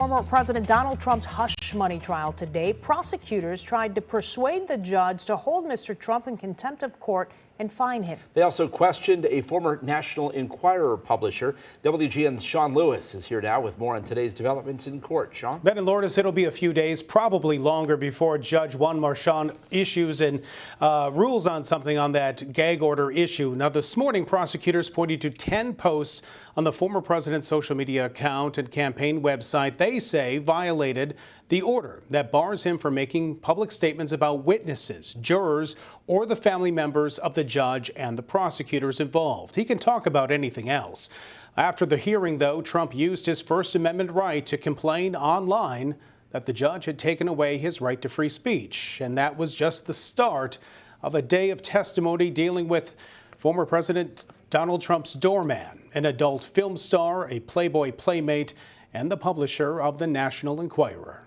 Former President Donald Trump's hush money trial today. Prosecutors tried to persuade the judge to hold Mr. Trump in contempt of court and fine him. They also questioned a former National Enquirer publisher. WGN's Sean Lewis is here now with more on today's developments in court. Sean? Ben and Lourdes, it'll be a few days, probably longer, before Judge Juan Marchand issues and rules on something on that gag order issue. Now, this morning, prosecutors pointed to 10 posts on the former president's social media account and campaign website they say violated the order that bars him from making public statements about witnesses, jurors, or the family members of the judge and the prosecutors involved. He can talk about anything else. After the hearing, though, Trump used his First Amendment right to complain online that the judge had taken away his right to free speech. And that was just the start of a day of testimony dealing with former President Donald Trump's doorman, an adult film star, a Playboy playmate, and the publisher of the National Enquirer.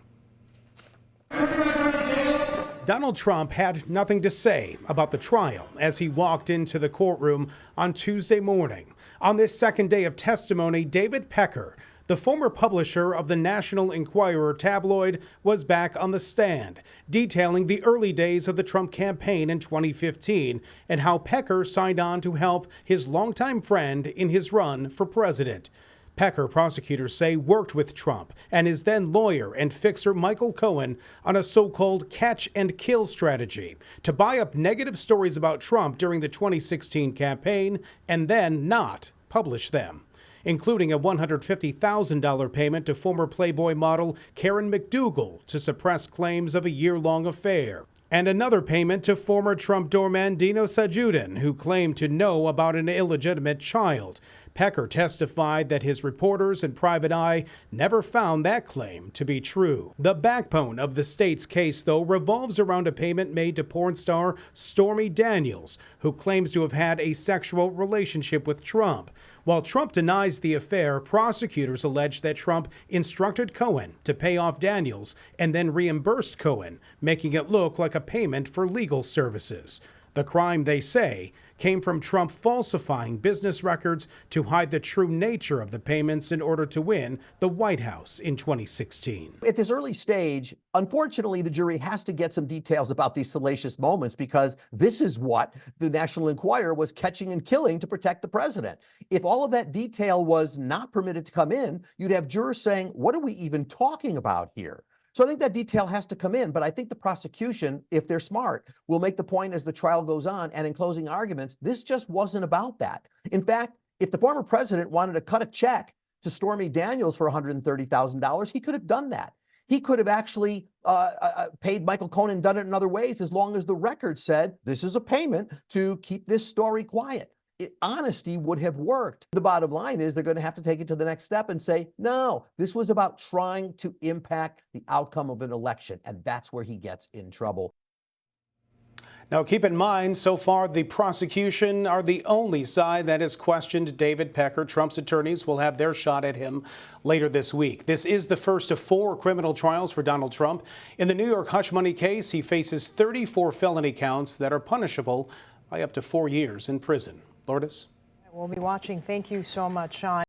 Donald Trump had nothing to say about the trial as he walked into the courtroom on Tuesday morning. On this second day of testimony, David Pecker, the former publisher of the National Enquirer tabloid, was back on the stand, detailing the early days of the Trump campaign in 2015 and how Pecker signed on to help his longtime friend in his run for president. Pecker, prosecutors say, worked with Trump and his then lawyer and fixer Michael Cohen on a so-called catch-and-kill strategy to buy up negative stories about Trump during the 2016 campaign and then not publish them, including a $150,000 payment to former Playboy model Karen McDougal to suppress claims of a year-long affair, and another payment to former Trump doorman Dino Sajudin, who claimed to know about an illegitimate child. Pecker testified that his reporters and private eye never found that claim to be true. The backbone of the state's case, though, revolves around a payment made to porn star Stormy Daniels, who claims to have had a sexual relationship with Trump. While Trump denies the affair, prosecutors allege that Trump instructed Cohen to pay off Daniels and then reimbursed Cohen, making it look like a payment for legal services. The crime, they say, came from Trump falsifying business records to hide the true nature of the payments in order to win the White House in 2016. At this early stage, unfortunately, the jury has to get some details about these salacious moments because this is what the National Enquirer was catching and killing to protect the president. If all of that detail was not permitted to come in, you'd have jurors saying, what are we even talking about here? So I think that detail has to come in, but I think the prosecution, if they're smart, will make the point as the trial goes on and in closing arguments, this just wasn't about that. In fact, if the former president wanted to cut a check to Stormy Daniels for $130,000, he could have done that. He could have actually paid Michael Cohen and done it in other ways as long as the record said this is a payment to keep this story quiet. Honesty would have worked. The bottom line is they're going to have to take it to the next step and say, no, this was about trying to impact the outcome of an election. And that's where he gets in trouble. Now, keep in mind, so far, the prosecution are the only side that has questioned David Pecker. Trump's attorneys will have their shot at him later this week. This is the first of 4 criminal trials for Donald Trump. In the New York hush money case, he faces 34 felony counts that are punishable by up to 4 years in prison. Lourdes? We'll be watching. Thank you so much, Sean.